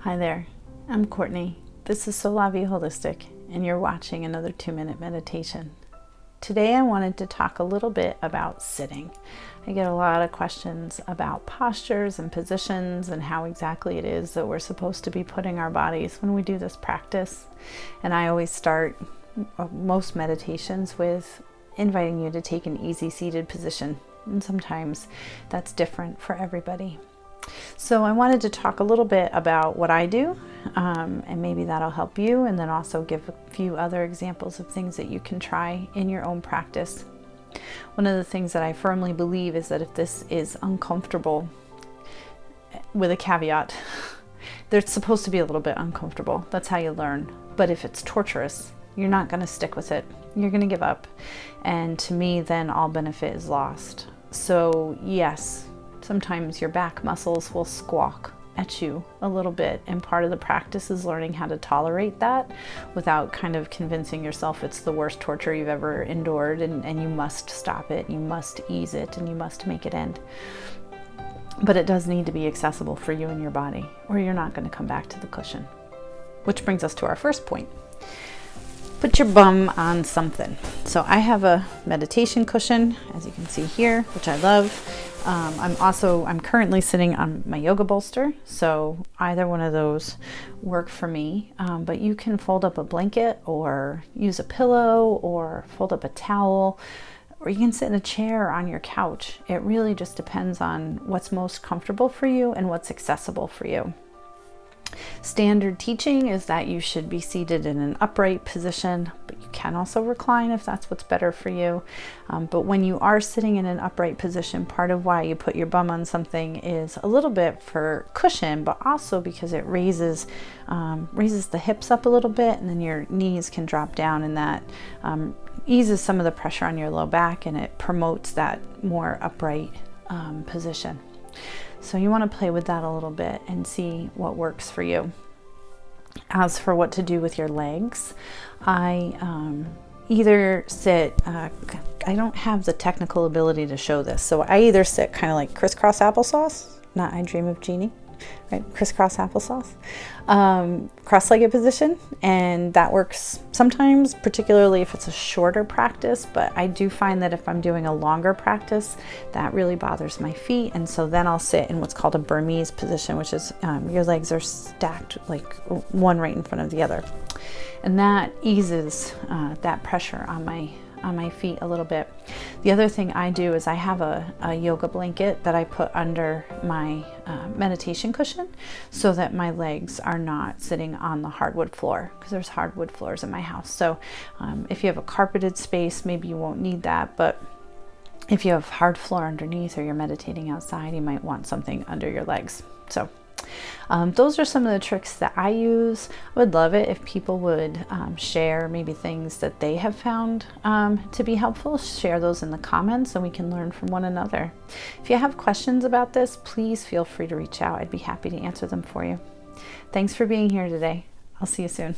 Hi there, I'm Courtney. This is Solavi Holistic, and you're watching another 2-minute meditation. Today I wanted to talk a little bit about sitting. I get a lot of questions about postures and positions and how exactly it is that we're supposed to be putting our bodies when we do this practice. And I always start most meditations with inviting you to take an easy seated position. And sometimes that's different for everybody. So I wanted to talk a little bit about what I do, and maybe that'll help you, and then also give a few other examples of things that you can try in your own practice. One of the things that I firmly believe is that if this is uncomfortable, with a caveat, they're supposed to be a little bit uncomfortable. That's how you learn. But if it's torturous, you're not going to stick with it. You're going to give up. And to me, then all benefit is lost. So yes, sometimes your back muscles will squawk at you a little bit, and part of the practice is learning how to tolerate that without kind of convincing yourself it's the worst torture you've ever endured and you must stop it, you must ease it, and you must make it end. But it does need to be accessible for you and your body, or you're not going to come back to the cushion. Which brings us to our first point. Put your bum on something. So I have a meditation cushion, as you can see here, which I love. I'm currently sitting on my yoga bolster, so either one of those work for me. But you can fold up a blanket or use a pillow or fold up a towel, or you can sit in a chair or on your couch. It really just depends on what's most comfortable for you and what's accessible for you. Standard teaching is that you should be seated in an upright position, but you can also recline if that's what's better for you. But when you are sitting in an upright position, part of why you put your bum on something is a little bit for cushion, but also because it raises the hips up a little bit, and then your knees can drop down, and that eases some of the pressure on your low back, and it promotes that more upright position. So you want to play with that a little bit and see what works for you. As for what to do with your legs, I either sit, I don't have the technical ability to show this, so I either sit kind of like crisscross applesauce, not I Dream of Jeannie, right? Crisscross applesauce, cross-legged position, and that works sometimes, particularly if it's a shorter practice. But I do find that if I'm doing a longer practice, that really bothers my feet, and so then I'll sit in what's called a Burmese position, which is your legs are stacked like one right in front of the other, and that eases that pressure on my feet a little bit. The other thing I do is I have a yoga blanket that I put under my meditation cushion so that my legs are not sitting on the hardwood floor, because there's hardwood floors in my house. So if you have a carpeted space, maybe you won't need that, but if you have hard floor underneath or you're meditating outside, you might want something under your legs. So those are some of the tricks that I use. I would love it if people would share maybe things that they have found to be helpful. Share those in the comments so we can learn from one another. If you have questions about this, please feel free to reach out. I'd be happy to answer them for you. Thanks for being here today. I'll see you soon.